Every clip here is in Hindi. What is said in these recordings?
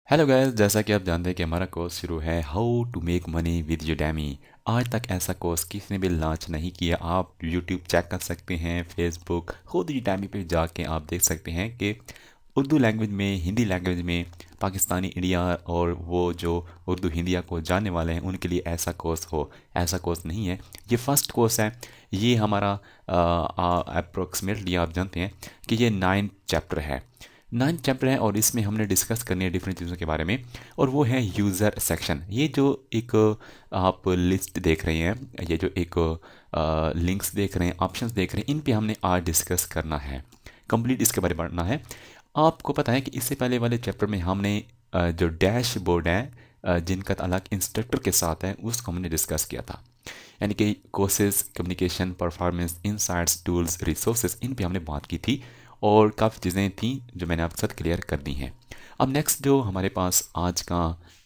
हेलो गाइस, जैसा कि आप जानते हैं कि हमारा कोर्स शुरू है how to make money with Udemy। आज तक ऐसा कोर्स किसी ने भी लॉन्च नहीं किया। आप यूट्यूब चेक कर सकते हैं, फेसबुक, खुद Udemy पे जाके आप देख सकते हैं कि उर्दू लैंग्वेज में, हिंदी लैंग्वेज में, पाकिस्तानी इंडिया और वो जो उर्दू हिंदिया को जानने वाले हैं उनके लिए ऐसा कोर्स हो। ऐसा कोर्स नहीं है, ये फर्स्ट कोर्स है। ये हमारा अप्रोक्सीमेटली आप जानते हैं कि ये 9 चैप्टर है। 9 चैप्टर है और इसमें हमने डिस्कस करनी है डिफरेंट चीज़ों के बारे में। और वो है यूज़र सेक्शन। ये जो एक आप लिस्ट देख रहे हैं, ये जो एक लिंक्स देख रहे हैं, ऑप्शंस देख रहे हैं, इन पे हमने आज डिस्कस करना है, कंप्लीट इसके बारे में पढ़ना है। आपको पता है कि इससे पहले वाले चैप्टर में हमने जो डैशबोर्ड है, जिनका ताल्लुक इंस्ट्रक्टर के साथ है, उसको हमने डिस्कस किया था। यानी कि courses, communication, performance, insights, tools, resources, इन पे हमने बात की थी और काफ़ी चीज़ें थी जो मैंने आपके साथ क्लियर कर दी हैं। अब नेक्स्ट जो हमारे पास आज का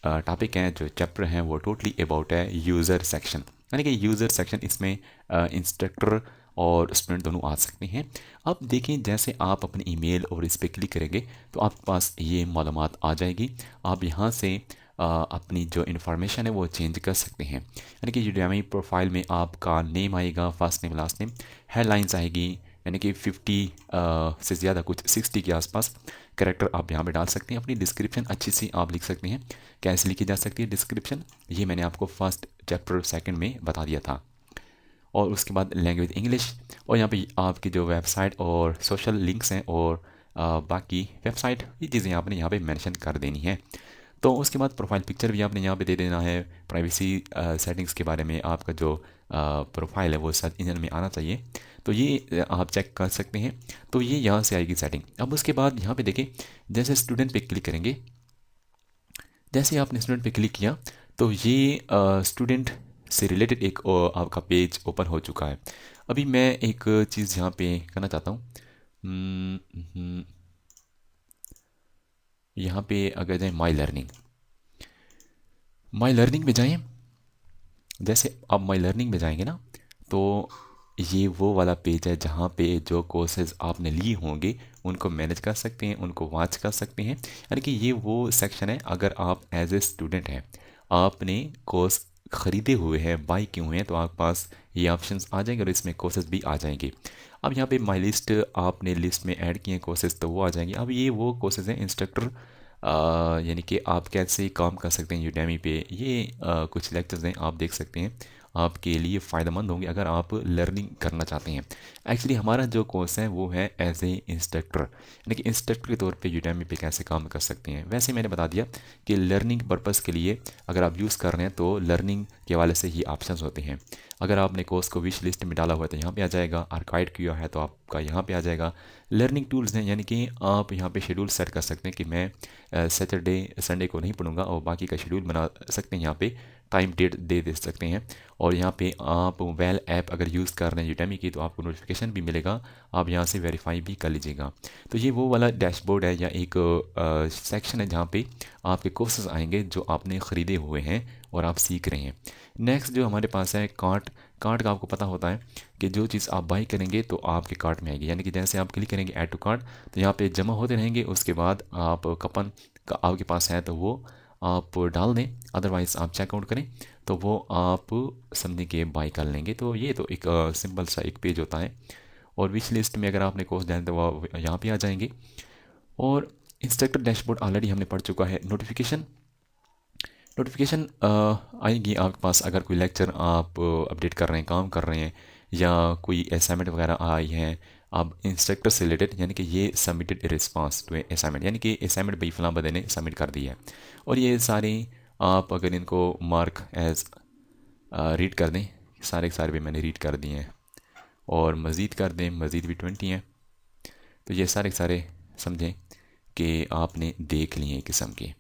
टॉपिक है, जो चैप्टर है, वो टोटली अबाउट है यूज़र सेक्शन। यानी कि यूज़र सेक्शन, इसमें इंस्ट्रक्टर और स्टूडेंट दोनों आ सकते हैं। अब देखें, जैसे आप अपनी ईमेल और इस पर क्लिक करेंगे तो आपके पास ये मालूमात आ जाएगी। आप यहाँ से अपनी जो इन्फॉर्मेशन है वो चेंज कर सकते हैं। यानी कि Udemy प्रोफाइल में आपका नेम आएगा, first name, last name, headlines आएगी, यानी कि 50 से ज़्यादा, कुछ 60 के आसपास कैरेक्टर आप यहाँ पे डाल सकते हैं। अपनी डिस्क्रिप्शन अच्छी सी आप लिख सकते हैं। कैसे लिखी जा सकती है डिस्क्रिप्शन, ये मैंने आपको फर्स्ट चैप्टर सेकंड में बता दिया था। और उसके बाद लैंग्वेज इंग्लिश, और यहाँ पे आपकी जो वेबसाइट और सोशल लिंक्स हैं और बाकी वेबसाइट, ये चीज़ें आपने यहाँ पे मेंशन कर देनी है। तो उसके बाद प्रोफाइल पिक्चर भी आपने यहाँ पे दे देना है। प्राइवेसी सेटिंग्स के बारे में, आपका जो प्रोफाइल है वो सर्च इंजन में आना चाहिए, तो ये आप चेक कर सकते हैं। तो ये यहाँ से आएगी सेटिंग। अब उसके बाद यहाँ पे देखें, जैसे स्टूडेंट पे क्लिक करेंगे, जैसे आपने स्टूडेंट पे क्लिक किया तो ये स्टूडेंट से रिलेटेड एक आपका पेज ओपन हो चुका है। अभी मैं एक चीज़ यहाँ पे करना चाहता हूँ। हम्म, हम्म, यहाँ पे अगर जाए माई लर्निंग, माई लर्निंग में जाएं। जैसे आप माई लर्निंग में जाएंगे ना, तो ये वो वाला पेज है जहाँ पे जो कोर्सेज आपने लिए होंगे उनको मैनेज कर सकते हैं, उनको वॉच कर सकते हैं। यानी कि ये वो सेक्शन है, अगर आप एज ए स्टूडेंट हैं, आपने कोर्स ख़रीदे हुए हैं, बाई किए हुए हैं, तो आपके पास ये ऑप्शंस आ जाएंगे और इसमें कोर्सेज भी आ जाएंगे। अब यहाँ पे माई लिस्ट, आपने लिस्ट में ऐड किए हैं कोर्सेज, तो वो आ जाएंगे। अब ये वो कोर्सेज हैं इंस्ट्रक्टर, यानी कि आप कैसे काम कर सकते हैं Udemy पे, ये कुछ लेक्चर्स हैं, आप देख सकते हैं। आपके लिए फ़ायदेमंद होंगे अगर आप लर्निंग करना चाहते हैं। एक्चुअली हमारा जो कोर्स है वो है एज ए इंस्ट्रक्टर, यानी कि इंस्ट्रक्टर के तौर पे Udemy पे कैसे काम कर सकते हैं। वैसे मैंने बता दिया कि लर्निंग पर्पज़ के लिए अगर आप यूज़ कर रहे हैं तो लर्निंग के हवाले से ही ऑप्शंस होते हैं। अगर आपने कोर्स को विश लिस्ट में डाला हुआ है तो यहाँ पे आ जाएगा, आर्काइव किया है तो आपका यहाँ पे आ जाएगा। लर्निंग टूल्स हैं, यानी कि आप यहाँ पे शेड्यूल सेट कर सकते हैं कि मैं सैटरडे संडे को नहीं पढ़ूंगा, और बाकी का शेड्यूल बना सकते हैं। यहाँ पे टाइम डेट दे सकते हैं। और यहाँ पे आप वेल ऐप अगर यूज़ कर रहे हैं Udemy की, तो आपको नोटिफिकेशन भी मिलेगा, आप यहाँ से वेरीफाई भी कर लीजिएगा। तो ये वो वाला डैशबोर्ड है या एक सेक्शन है जहाँ पे आपके कोर्सेज आएंगे जो आपने ख़रीदे हुए हैं और आप सीख रहे हैं। नेक्स्ट जो हमारे पास है कार्ट। कार्ट का आपको पता होता है कि जो चीज़ आप बाई करेंगे तो आपके कार्ट में आएगी, यानी कि जैसे आप क्लिक करेंगे ऐड टू कार्ट, तो यहाँ पे जमा होते रहेंगे। उसके बाद आप कपन का आपके पास है तो वो आप डाल दें, अदरवाइज़ आप चेकआउट करें तो वो आप समझें कि बाई कर लेंगे। तो ये तो एक सिंपल सा एक पेज होता है। और विश लिस्ट में अगर आपने कोर्स डाले तो वो यहाँ पे आ जाएंगे। और इंस्ट्रक्टर डैशबोर्ड ऑलरेडी हमने पढ़ चुका है। नोटिफिकेशन, नोटिफिकेशन आएगी आपके पास अगर कोई लेक्चर आप अपडेट कर रहे हैं, काम कर रहे हैं, या कोई असाइनमेंट वगैरह आई है अब इंस्ट्रक्टर से रिलेटेड, यानी कि ये सबमिटेड रिस्पांस टू असाइनमेंट, यानी कि असाइनमेंट भाई फलां बंदे ने सबमिट कर दी है। और ये सारे आप अगर इनको मार्क एज रीड कर दें, सारे के सारे भी मैंने रीड कर दिए हैं, और मज़ीद कर दें, मज़ीद भी 20 हैं, तो ये सारे के सारे समझें कि आपने देख लिए हैं किस्म के।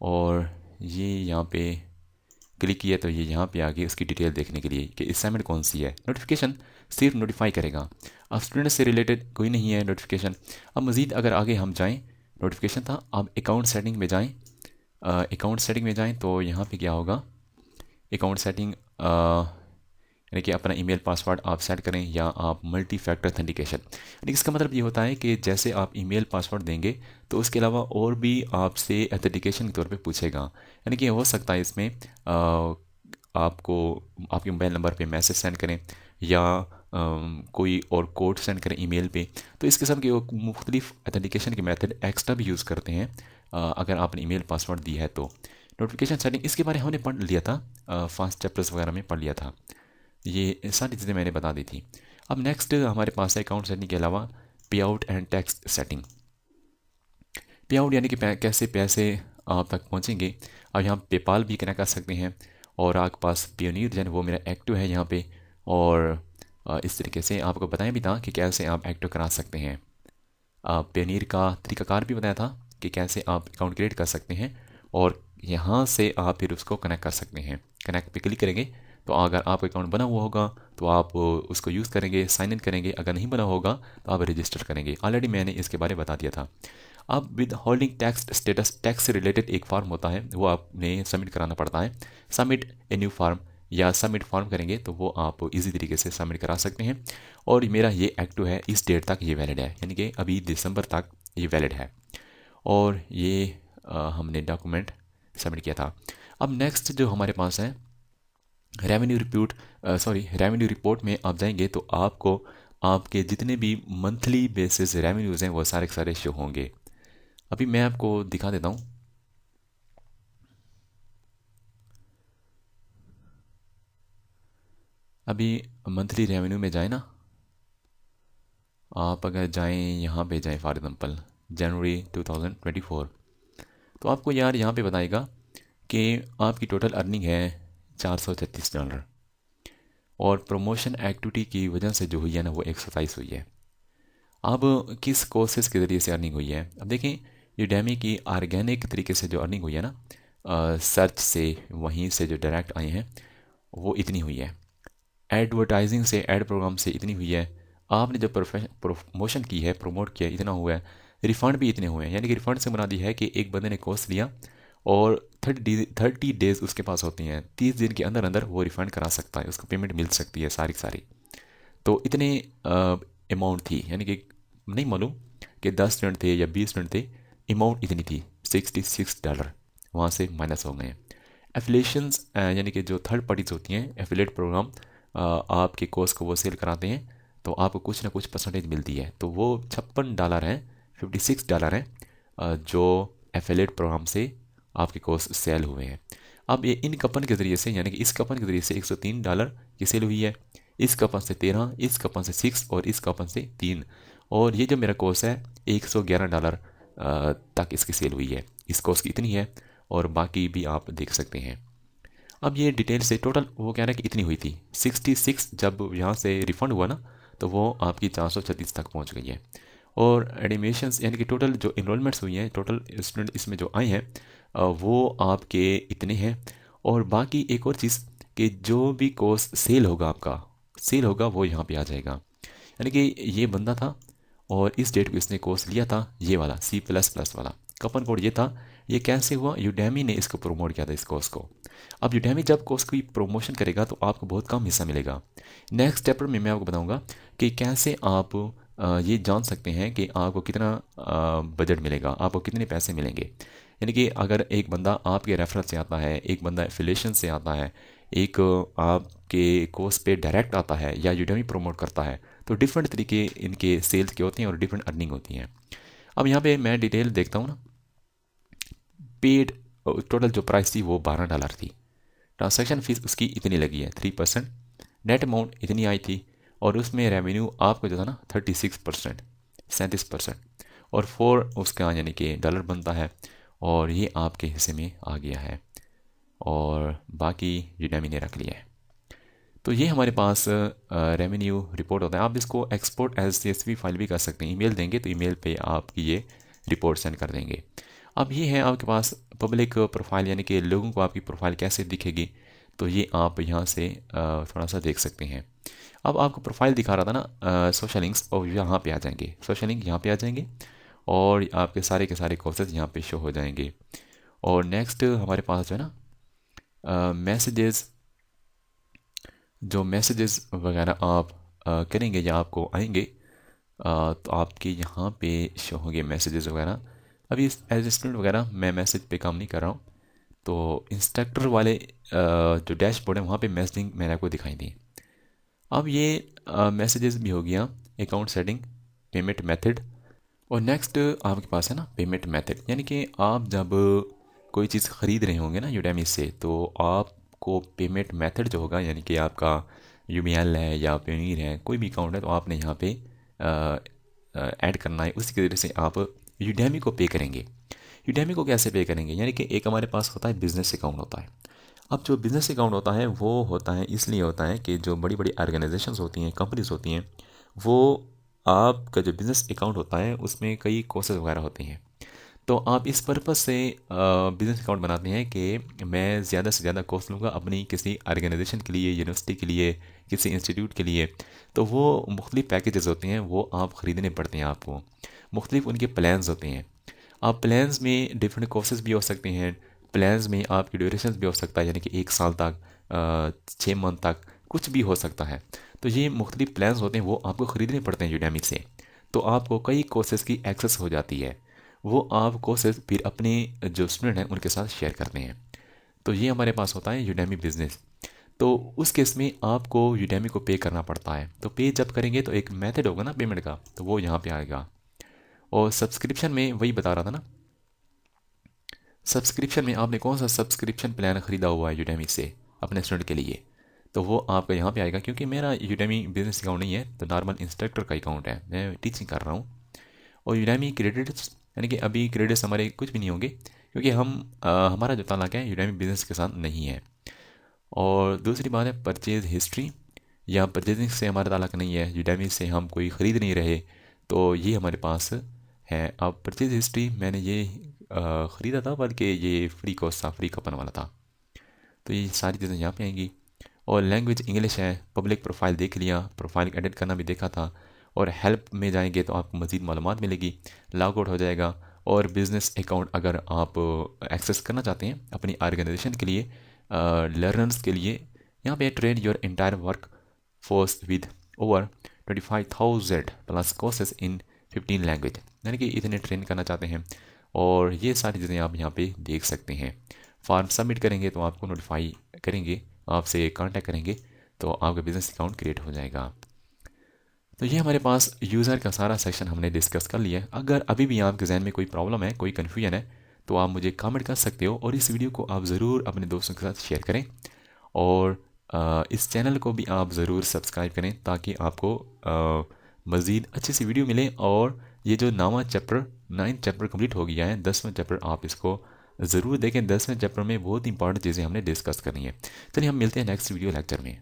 और ये यहाँ पे क्लिक किया तो ये यहाँ पे आ गई उसकी डिटेल देखने के लिए कि असाइनमेंट कौन सी है। नोटिफिकेशन सिर्फ नोटिफाई करेगा, अब स्टूडेंट से रिलेटेड कोई नहीं है नोटिफिकेशन। अब मज़ीद अगर आगे हम जाएं, नोटिफिकेशन था, अब अकाउंट सेटिंग में जाएं। अकाउंट सेटिंग में जाएं तो यहाँ पे क्या होगा, अकाउंट सेटिंग यानी कि अपना ईमेल पासवर्ड आप सेट करें या आप मल्टी फैक्टर ऑथेंटिकेशन, यानी इसका मतलब ये होता है कि जैसे आप ईमेल पासवर्ड देंगे तो उसके अलावा और भी आपसे ऑथेंटिकेशन के तौर पे पूछेगा। यानी कि हो सकता है इसमें आपको आपके मोबाइल नंबर पे मैसेज सेंड करें या कोई और कोड सेंड करें ईमेल पे। तो इस किस्म के वो मुख्तलिफ ऑथेंटिकेशन के मेथड एक्स्ट्रा भी यूज़ करते हैं अगर आपने ईमेल पासवर्ड दिया है तो। नोटिफिकेशन सेटिंग इसके बारे में हमने पढ़ लिया था, फास्ट चैप्टर्स वगैरह में पढ़ लिया था, ये सारी चीज़ें मैंने बता दी थी। अब नेक्स्ट हमारे पास है अकाउंट सेटिंग के अलावा पे आउट एंड टैक्स सेटिंग। पे आउट यानी कि कैसे पैसे आप तक पहुंचेंगे। अब यहाँ पेपाल भी कनेक्ट कर सकते हैं और आपके पास पियोनियर जो है वो मेरा एक्टिव है यहाँ पे, और इस तरीके से आपको बताया भी था कि कैसे आप एक्टिव करा सकते हैं। पेयोनियर का तरीकाकार भी बताया था कि कैसे आप अकाउंट क्रिएट कर सकते हैं और यहाँ से आप फिर उसको कनेक्ट कर सकते हैं। कनेक्ट पे क्लिक करेंगे तो अगर आपका अकाउंट बना हुआ होगा तो आप उसको यूज़ करेंगे, साइन इन करेंगे, अगर नहीं बना होगा तो आप रजिस्टर करेंगे। ऑलरेडी मैंने इसके बारे में बता दिया था। अब with holding tax status, tax से रिलेटेड एक फॉर्म होता है वो आपने सबमिट कराना पड़ता है। सबमिट ए न्यू फॉर्म या सबमिट फॉर्म करेंगे तो वो आप इजी तरीके से सबमिट करा सकते हैं। और मेरा ये एक्टिव है, इस डेट तक ये वैलिड है, यानी कि अभी दिसंबर तक ये वैलिड है और ये हमने डॉक्यूमेंट सबमिट किया था। अब नेक्स्ट जो हमारे पास है रेवेन्यू रिपोर्ट में आप जाएंगे तो आपको आपके जितने भी मंथली बेसिस रेवेन्यूज़ हैं वो सारे के सारे शो होंगे। अभी मैं आपको दिखा देता हूँ। अभी मंथली रेवेन्यू में जाए ना, आप अगर जाएं यहाँ पे जाएं फॉर एग्जांपल जनवरी 2024, तो आपको यार यहाँ पे बताएगा कि आपकी टोटल अर्निंग है $436 और प्रमोशन एक्टिविटी की वजह से जो हुई है ना वो 127 हुई है। अब किस कोर्सेज के ज़रिए से अर्निंग हुई है, अब देखें यूडेमी की ऑर्गेनिक तरीके से जो अर्निंग हुई है ना, सर्च से वहीं से जो डायरेक्ट आए हैं वो इतनी हुई है। एडवर्टाइजिंग से, एड प्रोग्राम से इतनी हुई है। आपने जो प्रमोशन की है, प्रमोट किया, इतना हुआ है। रिफ़ंड भी इतने हुए हैं, यानी कि रिफ़ंड से मुराद है कि एक बंदे ने कोर्स लिया और 30 डेज़ उसके पास होती हैं, 30 दिन के अंदर अंदर वो रिफ़ंड करा सकता है, उसको पेमेंट मिल सकती है सारी की सारी। तो इतने अमाउंट थी, यानी कि नहीं मालूम कि 10 स्टूडेंट थे या 20 स्टूडेंट थे, अमाउंट इतनी थी $66 वहाँ से माइनस हो गए हैं। एफिलेशंस यानी कि जो थर्ड पार्टीज होती हैं, एफिलेट प्रोग्राम आपके कोर्स को वो सेल कराते हैं तो आपको कुछ ना कुछ परसेंटेज मिलती है, तो वो $56 हैं, $56 हैं जो एफिलेट प्रोग्राम से आपके कोर्स सेल हुए हैं। अब ये इन कपन के ज़रिए से, यानी कि इस कपन के ज़रिए से $103 की सेल हुई है, इस कपन से 13, इस कपन से 6 और इस कपन से 3, और ये जो मेरा कोर्स है $111 तक इसकी सेल हुई है। इस कोर्स की इतनी है और बाकी भी आप देख सकते हैं। अब ये डिटेल से टोटल वो कह रहा है कि इतनी हुई थी 66, जब यहाँ से रिफ़ंड हुआ ना तो वो आपकी 436 तक पहुँच गई है। और एडमिशन्स यानी कि टोटल जो इनरोलमेंट्स हुई हैं, टोटल स्टूडेंट इसमें जो आए हैं वो आपके इतने हैं। और बाकी एक और चीज़ कि जो भी कोर्स सेल होगा, आपका सेल होगा वो यहाँ पे आ जाएगा। यानी कि ये बंदा था और इस डेट को इसने कोर्स लिया था, ये वाला C++ वाला कपन कोड ये था। ये कैसे हुआ, यूडेमी ने इसको प्रमोट किया था इस कोर्स को। अब यूडेमी जब कोर्स की प्रमोशन करेगा तो आपको बहुत कम हिस्सा मिलेगा। नेक्स्ट चैप्टर में मैं आपको बताऊंगा कि कैसे आप ये जान सकते हैं कि आपको कितना बजट मिलेगा, आपको कितने पैसे मिलेंगे। यानी कि अगर एक बंदा आपके रेफरल से आता है, एक बंदा एफिलिएशन से आता है, एक आपके कोर्स पे डायरेक्ट आता है या यूडेमी प्रमोट करता है, तो डिफरेंट तरीके इनके सेल्स के होते हैं और डिफरेंट अर्निंग होती हैं। अब यहाँ पे मैं डिटेल देखता हूँ ना, पेड टोटल जो प्राइस थी वो $12 थी, ट्रांजैक्शन फीस उसकी इतनी लगी है 3%, नेट अमाउंट इतनी आई थी और उसमें रेवेन्यू आपको जो था ना 36%, 37%, और 4 उसका यानी कि डॉलर बनता है और ये आपके हिस्से में आ गया है और बाकी यूडेमी ने रख लिया है। तो ये हमारे पास रेवेन्यू रिपोर्ट होता है। आप इसको एक्सपोर्ट एज CSV फाइल भी कर सकते हैं, ईमेल देंगे तो ईमेल पे आपकी ये रिपोर्ट सेंड कर देंगे। अब ये है आपके पास पब्लिक प्रोफाइल, यानी कि लोगों को आपकी प्रोफाइल कैसे दिखेगी, तो ये आप यहाँ से थोड़ा सा देख सकते हैं। अब आपको प्रोफाइल दिखा रहा था ना सोशल लिंक्स, और यहाँ पे आ जाएंगे, सोशल लिंक यहाँ पे आ जाएंगे और आपके सारे के सारे कोर्सेज यहाँ पे शो हो जाएंगे। और नेक्स्ट हमारे पास जो है ना मैसेजेस, जो मैसेजेस वगैरह आप करेंगे या आपको आएंगे, तो आपके यहाँ पे शो होंगे मैसेजेस वगैरह। अभी एज स्टूडेंट वगैरह मैं मैसेज पे काम नहीं कर रहा हूँ, तो इंस्ट्रक्टर वाले जो डैशबोर्ड है वहाँ पे मैसेजिंग मेरे को दिखाई दी। अब ये मैसेजेस भी हो गया, अकाउंट सेटिंग, पेमेंट मेथड, और नेक्स्ट आपके पास है ना पेमेंट मेथड, यानी कि आप जब कोई चीज़ ख़रीद रहे होंगे ना यूडेमी से, तो आपको पेमेंट मेथड जो होगा, यानी कि आपका यूबीएल है या पेनीर है, कोई भी अकाउंट है, तो आपने यहाँ पे ऐड करना है। उसी के ज़रिए से आप यूडेमी को पे करेंगे। यूडेमी को कैसे पे करेंगे, यानी कि एक हमारे पास होता है बिजनेस अकाउंट होता है। अब जो बिज़नेस अकाउंट होता है वो होता है, इसलिए होता है कि जो बड़ी बड़ी ऑर्गेनाइजेशंस होती हैं, कंपनीज होती हैं, वो आपका जो बिज़नेस अकाउंट होता है उसमें कई कोर्सेज वगैरह होते हैं। तो आप इस पर्पज़ से बिज़नेस अकाउंट बनाते हैं कि मैं ज़्यादा से ज़्यादा कोर्स लूँगा अपनी किसी ऑर्गेनाइजेशन के लिए, यूनिवर्सिटी के लिए, किसी इंस्टीट्यूट के लिए। तो वो मुख्तलिफ़ पैकेजेस होते हैं, वो आप ख़रीदने पड़ते हैं आपको। मुख्तलिफ़ उनके प्लान्स होते हैं। आप प्लान्स में डिफरेंट कोर्सेज भी हो सकते हैं। प्लान्स में आपकी ड्यूरेशन भी हो सकता है, यानी कि 1 साल तक, 6 मंथ तक, कुछ भी हो सकता है। तो ये मुख्तलिफ प्लान्स होते हैं, वो आपको ख़रीदने पड़ते हैं यूडेमी से। तो आपको कई कोर्सेज़ की एक्सेस हो जाती है। वो आप कोर्सेज़ फिर अपने जो स्टूडेंट हैं उनके साथ शेयर करते हैं। तो ये हमारे पास होता है यूडेमी बिजनेस। तो उस केस में आपको यूडेमी को पे करना पड़ता है। तो पे जब करेंगे तो एक मेथड होगा ना पेमेंट का, तो वो यहाँ पे आएगा। और सब्सक्रिप्शन में वही बता रहा था ना, सब्सक्रिप्शन में आपने कौन सा सब्सक्रिप्शन प्लान ख़रीदा हुआ है यूडेमी से अपने स्टूडेंट के लिए, तो वो आपका यहाँ पे आएगा। क्योंकि मेरा यूडेमी बिजनेस अकाउंट नहीं है, तो नॉर्मल इंस्ट्रक्टर का अकाउंट है, मैं टीचिंग कर रहा हूँ। और यूडेमी क्रेडिट्स, यानी कि अभी क्रेडिट्स हमारे कुछ भी नहीं होंगे, क्योंकि हमारा जो ताल्लुक है यूडेमी बिजनेस के साथ नहीं है। और दूसरी बात है परचेज हिस्ट्री, या परचेजिंग से हमारा ताल्लुक नहीं है, यूडेमी से हम कोई ख़रीद नहीं रहे, तो ये हमारे पास है। अब परचेज हिस्ट्री मैंने ये ख़रीदा था, बल्कि ये फ्री कोर्स था, फ्री कूपन वाला था। तो ये सारी चीज़ें यहाँ पे आएंगी। और लैंग्वेज इंग्लिश है, पब्लिक प्रोफाइल देख लिया, प्रोफाइल एडिट करना भी देखा था। और हेल्प में जाएंगे तो आपको मज़ीद मालूमात मिलेगी, लॉग आउट हो जाएगा। और बिज़नेस अकाउंट अगर आप एक्सेस करना चाहते हैं अपनी ऑर्गेनाइजेशन के लिए, लर्नर्स के लिए, यहाँ पे train your entire work force with over 25,000 plus courses in 15 language, यानी कि इतने ट्रेन करना चाहते हैं। और ये सारी चीज़ें आप यहाँ पे देख सकते हैं। फॉर्म सबमिट करेंगे तो आपको नोटिफाई करेंगे, आपसे कांटेक्ट करेंगे, तो आपका बिज़नेस अकाउंट क्रिएट हो जाएगा। तो ये हमारे पास यूज़र का सारा सेक्शन हमने डिस्कस कर लिया है। अगर अभी भी आपके जहन में कोई प्रॉब्लम है, कोई कन्फ्यूजन है, तो आप मुझे कमेंट कर सकते हो, और इस वीडियो को आप ज़रूर अपने दोस्तों के साथ शेयर करें। और इस चैनल को भी आप ज़रूर सब्सक्राइब करें, ताकि आपको मज़ीद अच्छी सी वीडियो मिले। और ये जो 9वां चैप्टर कंप्लीट हो गया है, 10वां चैप्टर आप इसको ज़रूर देखें। 10वें चैप्टर में बहुत इंपॉर्टेंट चीज़ें हमने डिस्कस करनी है। चलिए हम मिलते हैं नेक्स्ट वीडियो लेक्चर में।